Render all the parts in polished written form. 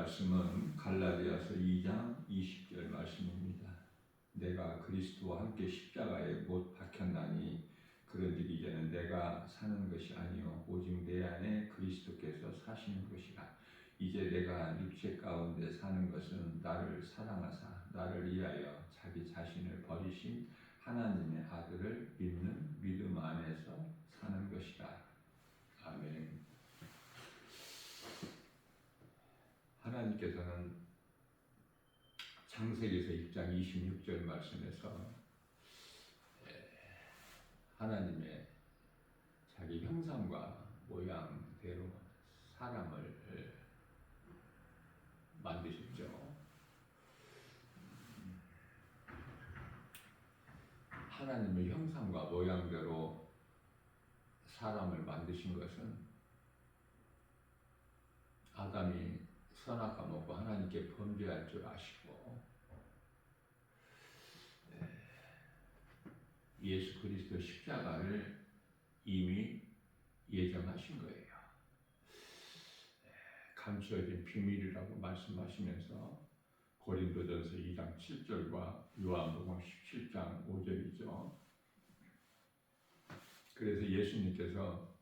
말씀은 갈라디아서 2장 20절 말씀입니다. 내가 그리스도와 함께 십자가에 못 박혔나니 그런즉 이제는 내가 사는 것이 아니요 오직 내 안에 그리스도께서 사시는 것이라. 이제 내가 육체 가운데 사는 것은 나를 사랑하사 나를 위하여 자기 자신을 버리신 하나님의 아들을 믿는 믿음 안에서 사는 것이라. 아멘. 하나님께서는 창세기서 1장 26절 말씀에서 하나님의 자기 형상과 모양대로 사람을 만드셨죠. 하나님의 형상과 모양대로 사람을 만드신 것은 아담이 선악과 먹고 하나님께 범죄할 줄 아시고 예수 그리스도 십자가를 이미 예정하신 거예요. 감추어진 비밀이라고 말씀하시면서 고린도전서 2장 7절과 요한복음 17장 5절이죠. 그래서 예수님께서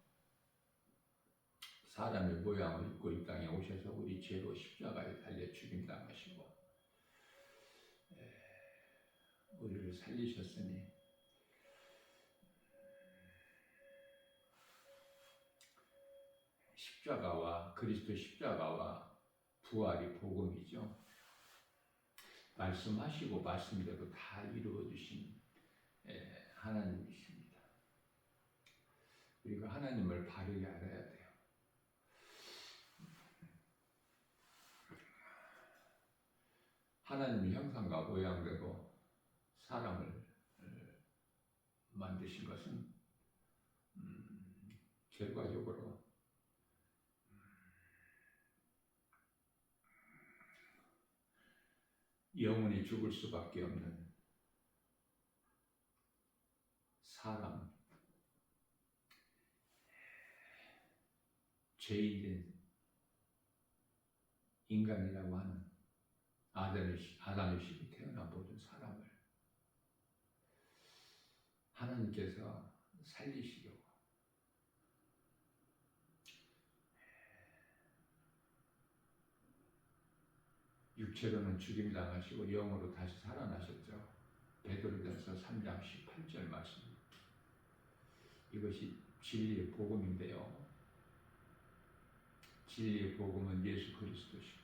사람의 모양을 입고 이 땅에 오셔서 우리 죄로 십자가에 달려 죽임당하시고 우리를 살리셨으니 십자가와 그리스도 십자가와 부활이 복음이죠. 말씀하시고 말씀대로 다 이루어 주신 하나님이십니다. 우리가 하나님을 바르게 알아야 돼요. 하나님의 형상과 모양대로 사람을 만드신 것은 결과적으로 영원히 죽을 수밖에 없는 사람, 죄인된 인간이라고 하는 아담의 씨로 태어난 모든 사람을 하나님께서 살리시려고 육체로는 죽임당하시고 영으로 다시 살아나셨죠. 베드로전서 3장 18절 말씀. 이것이 진리의 복음인데요. 진리의 복음은 예수 그리스도시고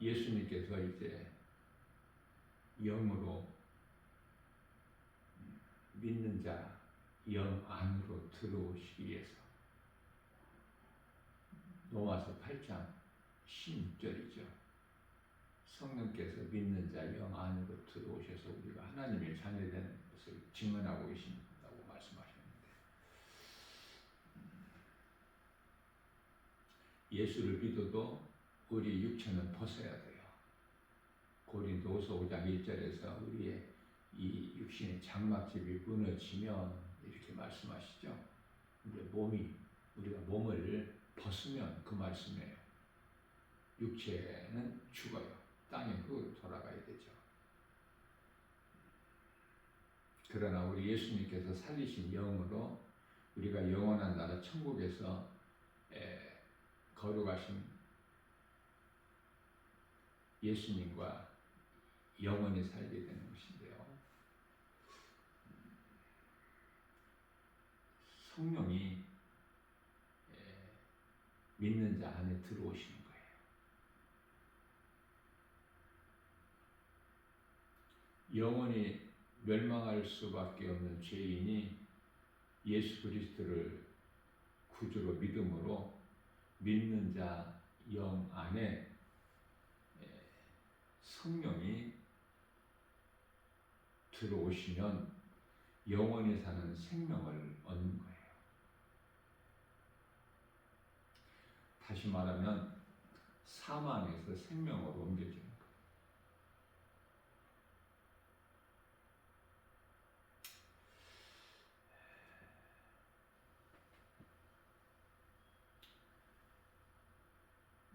예수님께서 이제 영으로 믿는 자 영 안으로 들어오시기 위해서 로마서 8장 16절이죠. 성령께서 믿는 자 영 안으로 들어오셔서 우리가 하나님의 자녀된 것을 증언하고 계신다고 말씀하셨는데 예수를 믿어도 우리 육체는 벗어야 돼요. 고린도후서 5장 1절에서 우리의 이 육신의 장막집이 무너지면 이렇게 말씀하시죠. 이제 우리가 몸을 벗으면 그 말씀이에요. 육체는 죽어요. 땅의 흙으로 돌아가야 되죠. 그러나 우리 예수님께서 살리신 영으로 우리가 영원한 나라 천국에서 거룩하신 예수님과 영원히 살게 되는 것인데요. 성령이 믿는 자 안에 들어오시는 거예요. 영원히 멸망할 수밖에 없는 죄인이 예수 그리스도를 구주로 믿음으로 믿는 자 영 안에 성령이 들어오시면 영원히 사는 생명을 얻는 거예요. 다시 말하면 사망에서 생명으로 옮겨지는 거예요.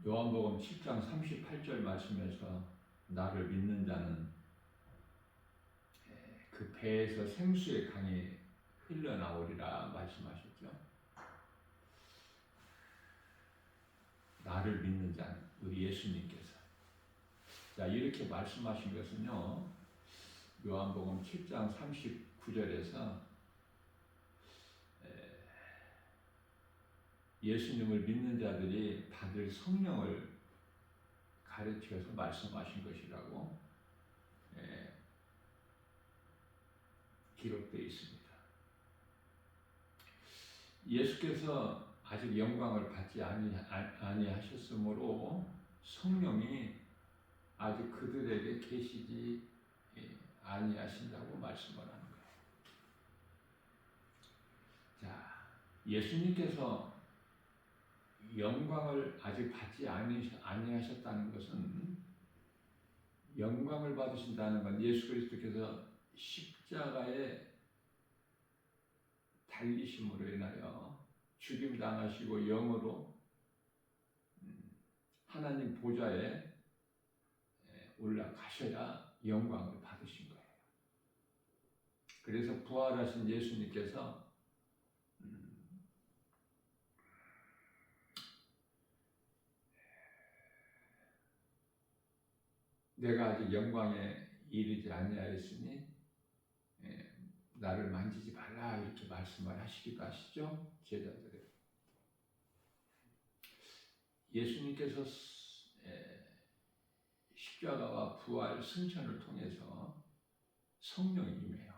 요한복음 7장 38절 말씀에서 나를 믿는 자는 그 배에서 생수의 강이 흘러나오리라 말씀하셨죠. 나를 믿는 자는 우리 예수님께서 자 이렇게 말씀하신 것은요. 요한복음 7장 39절에서 예수님을 믿는 자들이 받을 성령을 가르쳐서 말씀하신 것이라고 기록되어 있습니다. 예수께서 아직 영광을 받지 아니하셨으므로 성령이 아직 그들에게 계시지 아니하신다고 말씀을 하는 거예요. 자, 예수님께서 영광을 아직 받지 아니하셨다는 것은 영광을 받으신다는 건 예수 그리스도께서 십자가에 달리심으로 인하여 죽임당하시고 영으로 하나님 보좌에 올라가셔야 영광을 받으신 거예요. 그래서 부활하신 예수님께서 내가 아직 영광에 이르지 아니하였으니 나를 만지지 말라 이렇게 말씀을 하시기도 하시죠. 제자들에게. 예수님께서 십자가와 부활 승천을 통해서 성령이 임해요.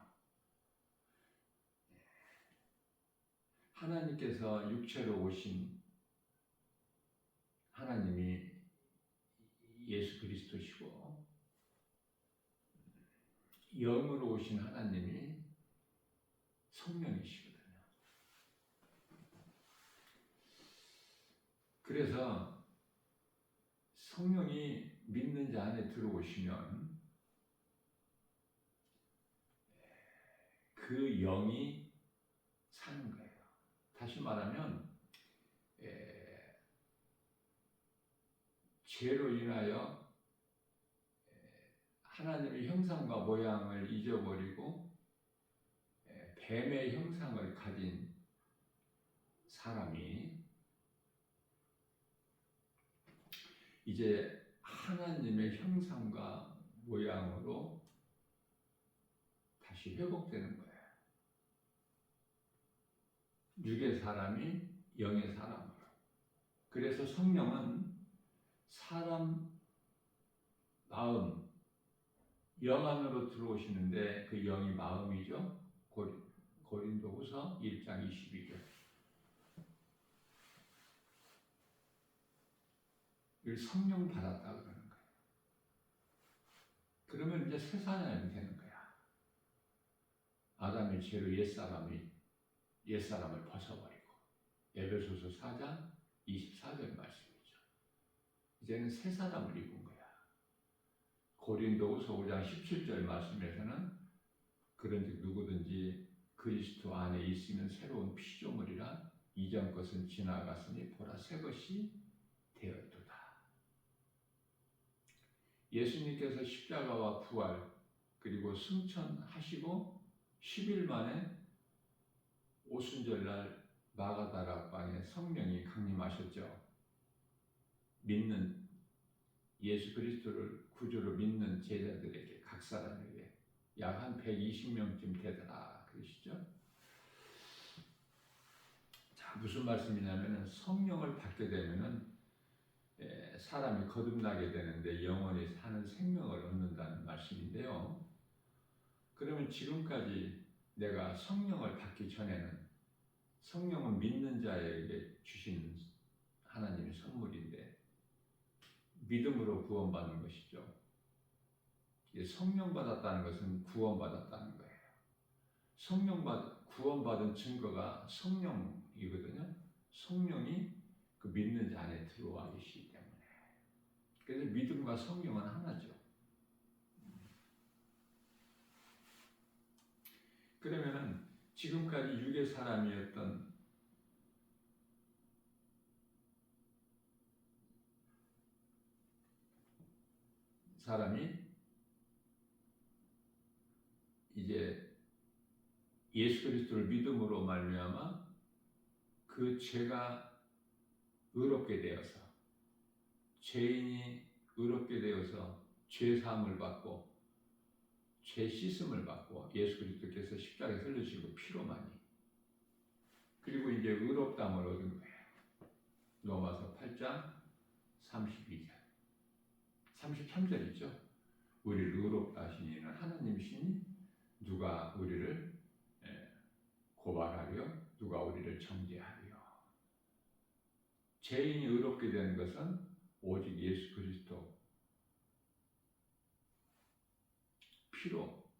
하나님께서 육체로 오신 하나님이 예수 그리스도시고 영으로 오신 하나님이 성령이시거든요. 그래서 성령이 믿는 자 안에 들어오시면 그 영이 사는 거예요. 다시 말하면 죄로 인하여 하나님의 형상과 모양을 잊어버리고 뱀의 형상을 가진 사람이 이제 하나님의 형상과 모양으로 다시 회복되는 거예요. 육의 사람이 영의 사람으로. 그래서 성령은 사람 마음, 영 안으로 들어오시는데 그 영이 마음이죠. 고린도후서 1장 22절. 이걸 성령 받았다 그러는 거예요. 그러면 이제 새 사람이 되는 거야. 아담의 죄로 옛사람을 벗어버리고. 에베소서 4장 24절 말씀이죠. 이제는 새 사람을 입은 거야. 고린도후서 5장 17절 말씀에서는 그런즉 누구든지 그리스도 안에 있으면 새로운 피조물이라 이전 것은 지나갔으니 보라 새 것이 되었도다. 예수님께서 십자가와 부활 그리고 승천하시고 10일 만에 오순절날 마가다락방에 성령이 강림하셨죠. 믿는 예수 그리스도를 구주로 믿는 제자들에게 각 사람에게 약 한 120명쯤 되더라 그러시죠. 자, 무슨 말씀이냐면은 성령을 받게 되면은 사람이 거듭나게 되는데 영원히 사는 생명을 얻는다는 말씀인데요. 그러면 지금까지 내가 성령을 받기 전에는 성령은 믿는 자에게 주신 하나님의 선물인데 믿음으로 구원받는 것이죠. 성령 받았다는 것은 구원받았다는 거예요. 구원받은 증거가 성령이거든요. 성령이 그 믿는 자 안에 들어와 계시기 때문에. 그래서 믿음과 성령은 하나죠. 그러면은 지금까지 육의 사람이었던 사람이 이제 예수 그리스도를 믿음으로 말미암아 그 죄가 의롭게 되어서 죄인이 의롭게 되어서 죄 사함을 받고 죄 씻음을 받고 예수 그리스도께서 십자가에 흘리시고 피로만이 그리고 이제 의롭다함을 얻은 거예요. 로마서 8장 32절 33절이죠. 우리를 의롭다 하신 이는 하나님이시니 누가 우리를 고발하려 누가 우리를 정죄하려. 죄인이 의롭게 되는 것은 오직 예수 그리스도 피로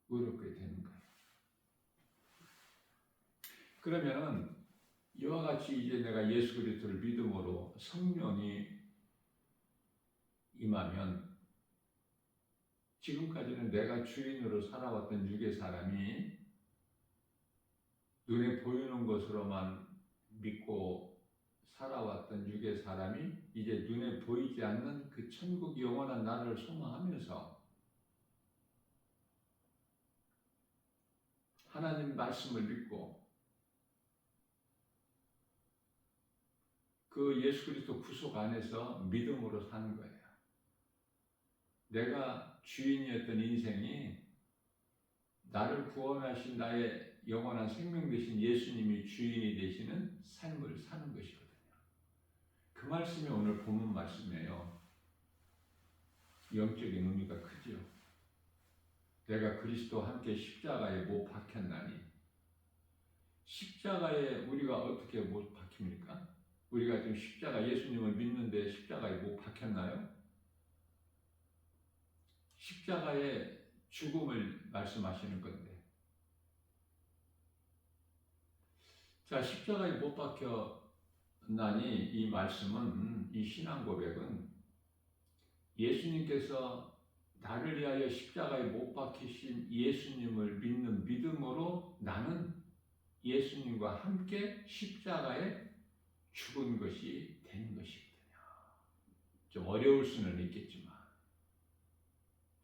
의롭게 되는 거예요. 그러면은 이와 같이 이제 내가 예수 그리스도를 믿음으로 성령이 임하면 지금까지는 내가 주인으로 살아왔던 육의 사람이 눈에 보이는 것으로만 믿고 살아왔던 육의 사람이 이제 눈에 보이지 않는 그 천국 영원한 나라를 소망하면서 하나님 말씀을 믿고 그 예수 그리스도 구속 안에서 믿음으로 사는 거예요. 내가 주인이었던 인생이 나를 구원하신 나의 영원한 생명 되신 예수님이 주인이 되시는 삶을 사는 것이거든요. 그 말씀이 오늘 본문 말씀이에요. 영적인 의미가 크죠. 내가 그리스도와 함께 십자가에 못 박혔나니 십자가에 우리가 어떻게 못 박힙니까? 우리가 지금 십자가 예수님을 믿는데 십자가에 못 박혔나요? 십자가의 죽음을 말씀하시는 건데 자 십자가에 못 박혔나니 이 말씀은 이 신앙 고백은 예수님께서 나를 위하여 십자가에 못 박히신 예수님을 믿는 믿음으로 나는 예수님과 함께 십자가에 죽은 것이 되는 것이거든요. 좀 어려울 수는 있겠지만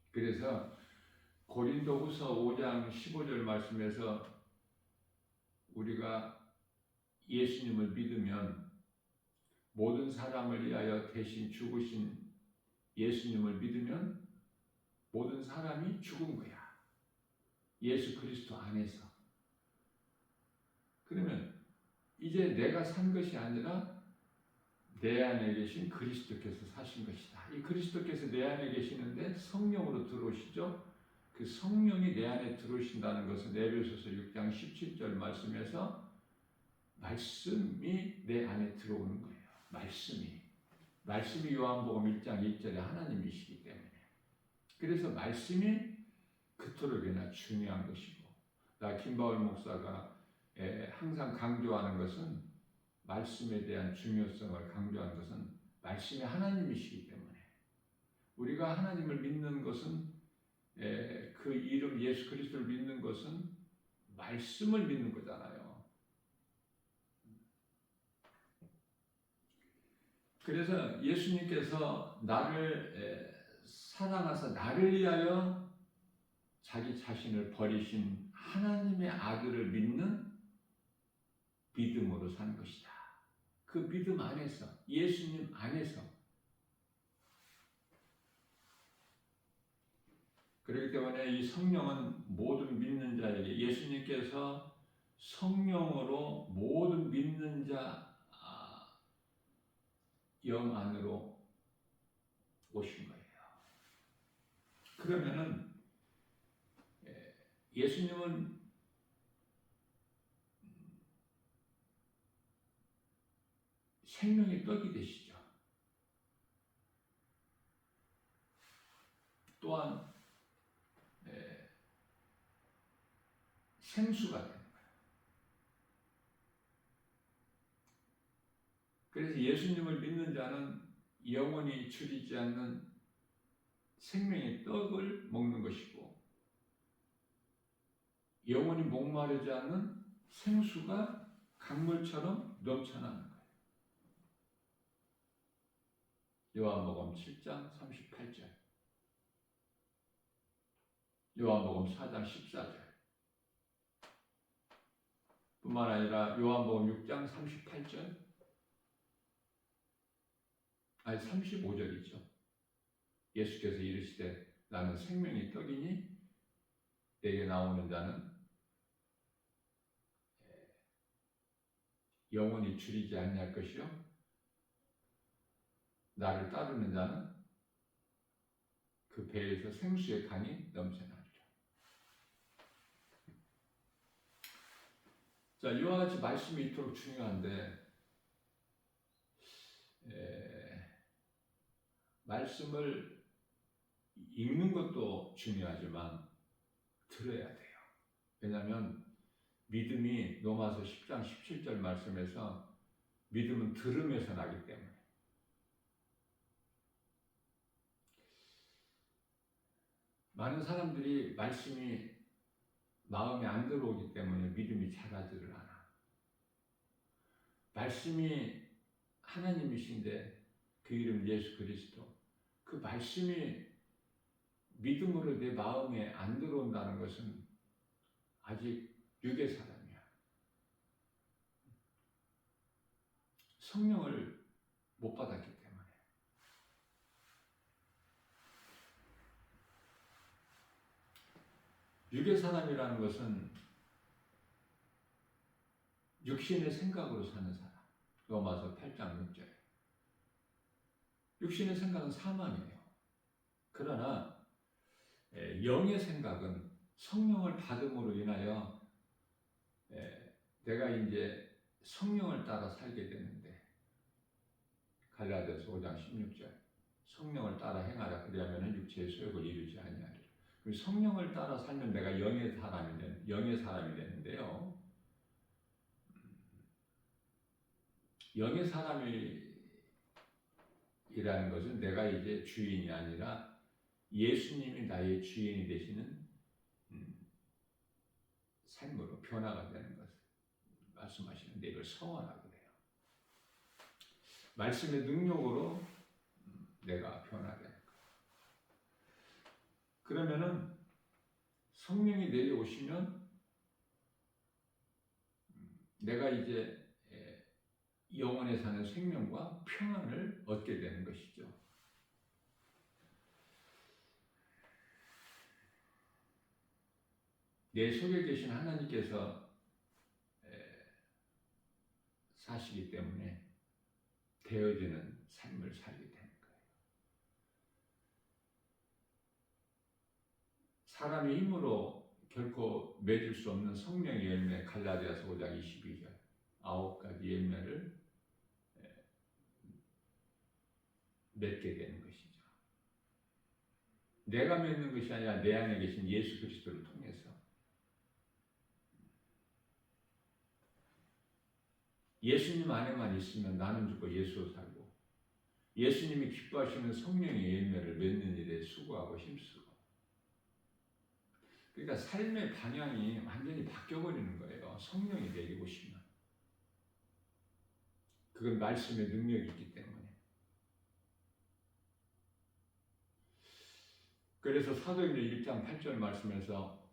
그래서 고린도후서 5장 15절 말씀에서 우리가 예수님을 믿으면 모든 사람을 위하여 대신 죽으신 예수님을 믿으면 모든 사람이 죽은 거야. 예수 그리스도 안에서. 그러면 이제 내가 산 것이 아니라 내 안에 계신 그리스도께서 사신 것이다. 이 그리스도께서 내 안에 계시는데 성령으로 들어오시죠. 그 성령이 내 안에 들어오신다는 것은 에베소서 6장 17절 말씀에서 말씀이 내 안에 들어오는 거예요. 말씀이 요한복음 1장 1절에 하나님이시기 때문에 그래서 말씀이 그토록이나 중요한 것이고 나 김바울 목사가 항상 강조하는 것은 말씀에 대한 중요성을 강조하는 것은 말씀이 하나님이시기 때문에 우리가 하나님을 믿는 것은 그 이름 예수 그리스도를 믿는 것은 말씀을 믿는 거잖아요. 그래서 예수님께서 나를 사랑하사 나를 위하여 자기 자신을 버리신 하나님의 아들을 믿는 믿음으로 사는 것이다. 그 믿음 안에서 예수님 안에서 그렇기 때문에 이 성령은 모든 믿는 자에게 예수님께서 성령으로 모든 믿는 자 영 안으로 오신 거예요. 그러면은 예수님은 생명의 떡이 되시죠. 또한 생수가 되는 거예요. 그래서 예수님을 믿는 자는 영원히 줄이지 않는 생명의 떡을 먹는 것이고 영원히 목마르지 않는 생수가 강물처럼 넘쳐나는 거예요. 요한복음 7장 38절, 요한복음 4장 14절 뿐만 아니라 요한복음 6장 38절, 아니 35절이죠. 예수께서 이르시되 나는 생명의 떡이니 내게 나오는 자는 영원히 줄이지 아니할 것이요 나를 따르는 자는 그 배에서 생수의 강이 넘쳐나리라. 자, 이와 같이 말씀이 이토록 중요한데 말씀을 읽는 것도 중요하지만 들어야 돼요. 왜냐하면 믿음이 로마서 10장 17절 말씀에서 믿음은 들음에서 나기 때문에 많은 사람들이 말씀이 마음에 안 들어오기 때문에 믿음이 자라지를 않아. 말씀이 하나님이신데 그 이름 예수 그리스도, 그 말씀이 믿음으로 내 마음에 안 들어온다는 것은 아직 육의 사람이야. 성령을 못 받았기 때문에. 육의 사람이라는 것은 육신의 생각으로 사는 사람. 로마서 8장 6절. 육신의 생각은 사망이에요. 그러나 영의 생각은 성령을 받음으로 인하여 내가 이제 성령을 따라 살게 되는데, 갈라디아서 5장 16절 성령을 따라 행하라 그리하면 육체의 소욕을 이루지 아니하리라. 성령을 따라 살면 내가 영의 사람이 되는데요. 영의 사람이라는 것은 내가 이제 주인이 아니라 예수님이 나의 주인이 되시는 삶으로 변화가 되는 것을 말씀하시는데, 이걸 서원하게 돼요. 말씀의 능력으로 내가 변화되는 거예요. 그러면은 성령이 내려오시면 내가 이제 영원에 사는 생명과 평안을 얻게 되는 것이죠. 내 속에 계신 하나님께서 사시기 때문에 되어지는 삶을 살게 되는 거예요. 사람의 힘으로 결코 맺을 수 없는 성령의 열매, 갈라디아서 5장 22절 9가지 열매를 맺게 되는 것이죠. 내가 맺는 것이 아니라 내 안에 계신 예수 그리스도를 통해서 예수님 안에만 있으면 나는 죽고 예수로 살고, 예수님이 기뻐하시는 성령의 열매를 맺는 일에 수고하고 힘쓰고, 그러니까 삶의 방향이 완전히 바뀌어버리는 거예요. 성령이 내리오시면. 그건 말씀의 능력이 있기 때문에. 그래서 사도행전 1장 8절 말씀에서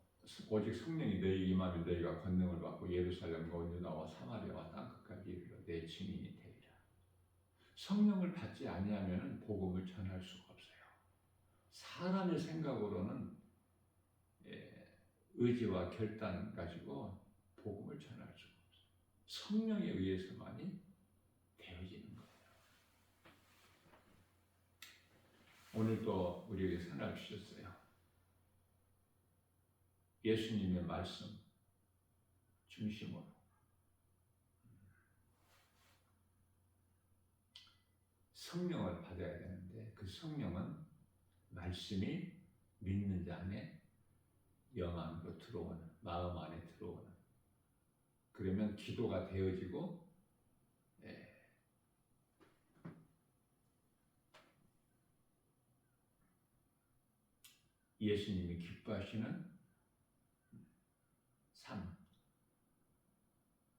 오직 성령이 너희에게 임하면 너희가 권능을 받고 예루살렘과 온 유다와 사마리아와 땅끝까지 이르러 내 증인이 되리라. 성령을 받지 아니하면 복음을 전할 수가 없어요. 사람의 생각으로는 의지와 결단 가지고 복음을 전할 수가 없어요. 성령에 의해서만이 되어지는 거예요. 오늘 또 우리에게 선을 주셨어요. 예수님의 말씀 중심으로 성령을 받아야 되는데, 그 성령은 말씀이 믿는 자 안에 영 안으로 들어오는, 마음 안에 들어오는, 그러면 기도가 되어지고 예수님이 기뻐하시는 삶,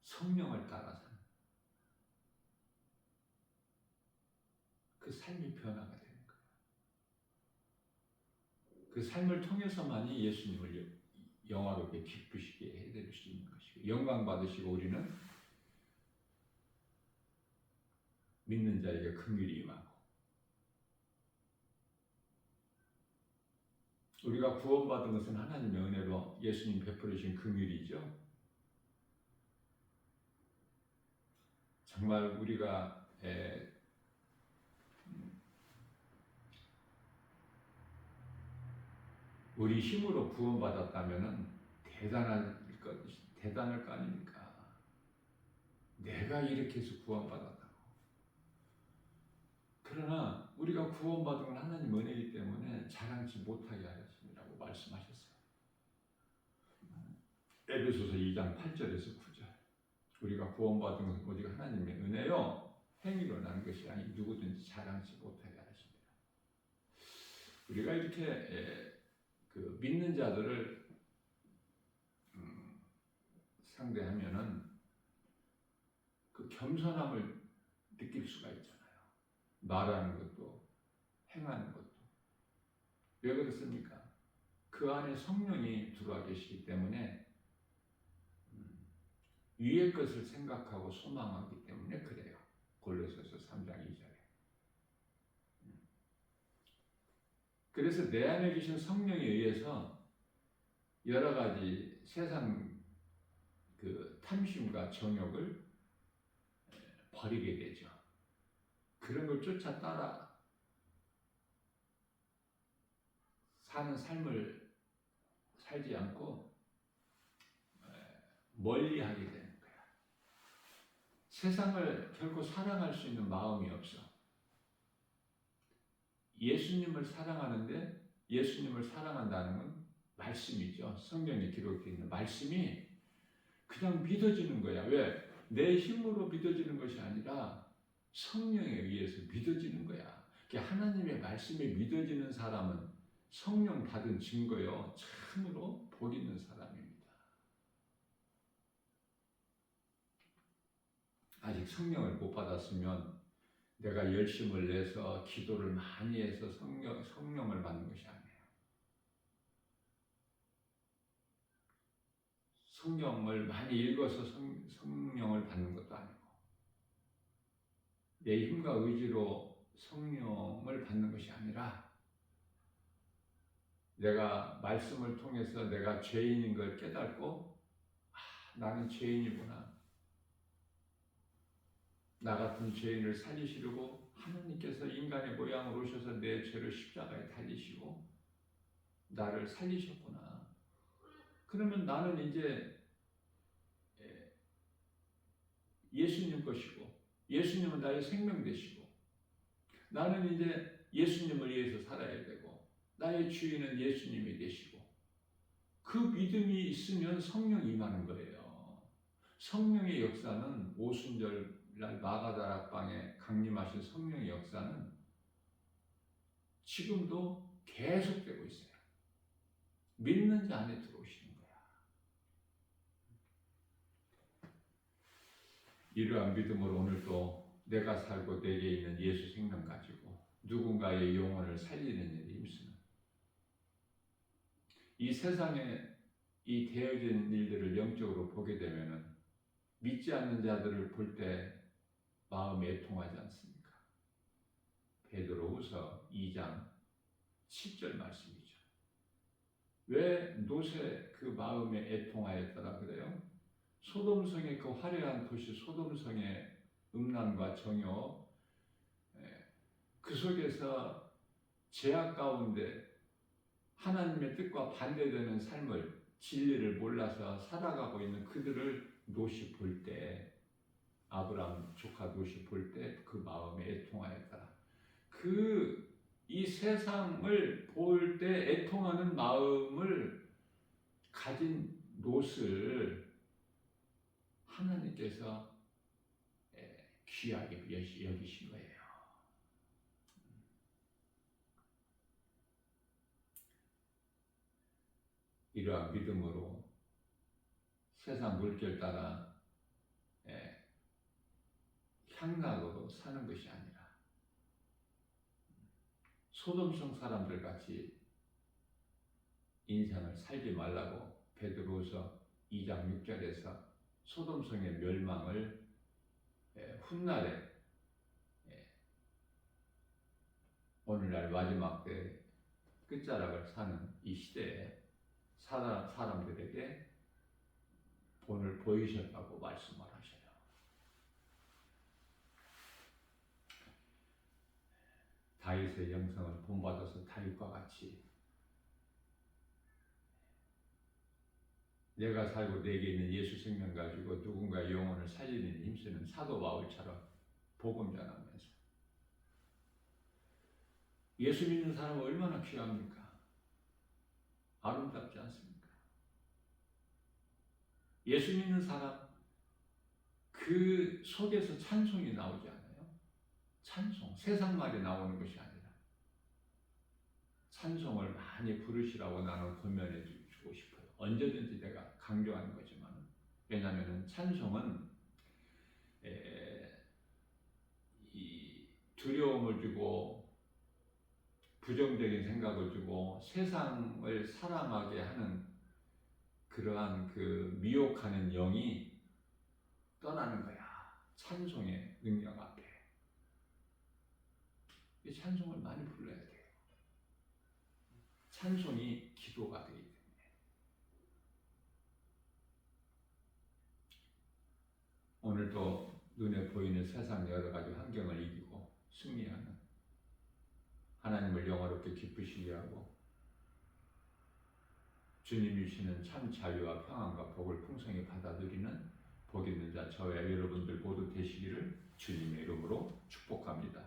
성령을 따라 사는, 그 삶이 변화가 되는 거예요. 그 삶을 통해서만이 예수님을 영화롭게 기쁘시게 해드릴 수 있는 것이고, 영광 받으시고, 우리는 믿는 자에게 긍휼이 임하고, 우리가 구원받은 것은 하나님의 은혜로 예수님 베풀으신 긍휼이죠. 정말 우리가 우리 힘으로 구원받았다면 대단할 거 아닙니까? 내가 이렇게 해서 구원받았다고. 그러나 우리가 구원받은 건 하나님 은혜이기 때문에 자랑치 못하게 하셨습니다라고 말씀하셨어요. 에베소서 2장 8절에서 9절. 우리가 구원받은 것은 오직 하나님의 은혜요, 행위로 나는 것이 아니 누구든지 자랑치 못하게 하십니다. 우리가 이렇게 그 믿는 자들을 상대하면은 그 겸손함을 느낄 수가 있잖아요. 말하는 것도 행하는 것도. 왜 그렇습니까? 그 안에 성령이 들어와 계시기 때문에 위의 것을 생각하고 소망하기 때문에 그래요. 골로새서 3장 2절에. 그래서 내 안에 계신 성령에 의해서 여러 가지 세상 그 탐심과 정욕을 버리게 되죠. 그런 걸 쫓아 따라 사는 삶을 살지 않고 멀리하게 되는 거야. 세상을 결코 사랑할 수 있는 마음이 없어. 예수님을 사랑하는데, 예수님을 사랑한다는 건 말씀이죠. 성경에 기록되어 있는 말씀이 그냥 믿어지는 거야. 왜? 내 힘으로 믿어지는 것이 아니라 성령에 의해서 믿어지는 거야. 하나님의 말씀이 믿어지는 사람은 성령 받은 증거요, 참으로 복 있는 사람입니다. 아직 성령을 못 받았으면 내가 열심을 내서 기도를 많이 해서 성령을 받는 것이 아니에요. 성경을 많이 읽어서 성령을 받는 것도 아니고, 내 힘과 의지로 성령을 받는 것이 아니라 내가 말씀을 통해서 내가 죄인인 걸 깨닫고, 나는 죄인이구나, 나 같은 죄인을 살리시려고 하나님께서 인간의 모양으로 오셔서 내 죄를 십자가에 달리시고 나를 살리셨구나. 그러면 나는 이제 예수님 것이고, 예수님은 나의 생명 되시고, 나는 이제 예수님을 위해서 살아야 되고, 나의 주인은 예수님이 되시고, 그 믿음이 있으면 성령이 임하는 거예요. 성령의 역사는 오순절 날 마가다락방에 강림하신 성령의 역사는 지금도 계속되고 있어요. 믿는 자 안에 들어오시는 거야. 이러한 믿음으로 오늘도 내가 살고 내게 있는 예수 생명 가지고 누군가의 영혼을 살리는 일에 힘쓰는, 이 세상에 이 되어지는 일들을 영적으로 보게 되면은 믿지 않는 자들을 볼 때 마음이 애통하지 않습니까? 베드로후서 2장 7절 말씀이죠. 왜 노새 그 마음에 애통하였더라 그래요? 소돔성의 그 화려한 도시 소돔성의 음란과 정욕, 그 속에서 죄악 가운데 하나님의 뜻과 반대되는 삶을, 진리를 몰라서 살아가고 있는 그들을 롯이 볼 때, 아브라함 조카 롯이 볼 때 그 마음에 애통하였더라. 이 세상을 볼 때 애통하는 마음을 가진 롯을 하나님께서 귀하게 여기신 거예요. 이러한 믿음으로 세상 물결 따라 향락으로 사는 것이 아니라 소돔성 사람들 같이 인생을 살지 말라고 베드로서 2장 6절에서 소돔성의 멸망을 훗날에 오늘날 마지막 때 끝자락을 사는 이 시대에 사람들에게 본을 보이셨다고 말씀을 하셔요. 다윗의 영성을 본받아서 다윗과 같이 내가 살고 내게 있는 예수 생명 가지고 누군가의 영혼을 살리는 힘쓰는 사도 바울처럼 복음 전하면서 예수 믿는 사람은 얼마나 귀합니까? 아름답지 않습니까? 예수 믿는 사람 그 속에서 찬송이 나오지 않아요? 찬송, 세상 말이 나오는 것이 아니라 찬송을 많이 부르시라고 나는 권면해 주고 싶어요. 언제든지 내가 강조하는 거지만, 왜냐하면 찬송은 이 두려움을 주고 부정적인 생각을 주고 세상을 사랑하게 하는 그러한 그 미혹하는 영이 떠나는 거야. 찬송의 능력 앞에. 이 찬송을 많이 불러야 돼요. 찬송이 기도가 되기 때문에. 오늘도 눈에 보이는 세상 여러 가지 환경을 이기고 승리하는 하나님을 영화롭게 기쁘시게 하고 주님이 주시는 참 자유와 평안과 복을 풍성히 받아들이는 복 있는 자 저와 여러분들 모두 되시기를 주님의 이름으로 축복합니다.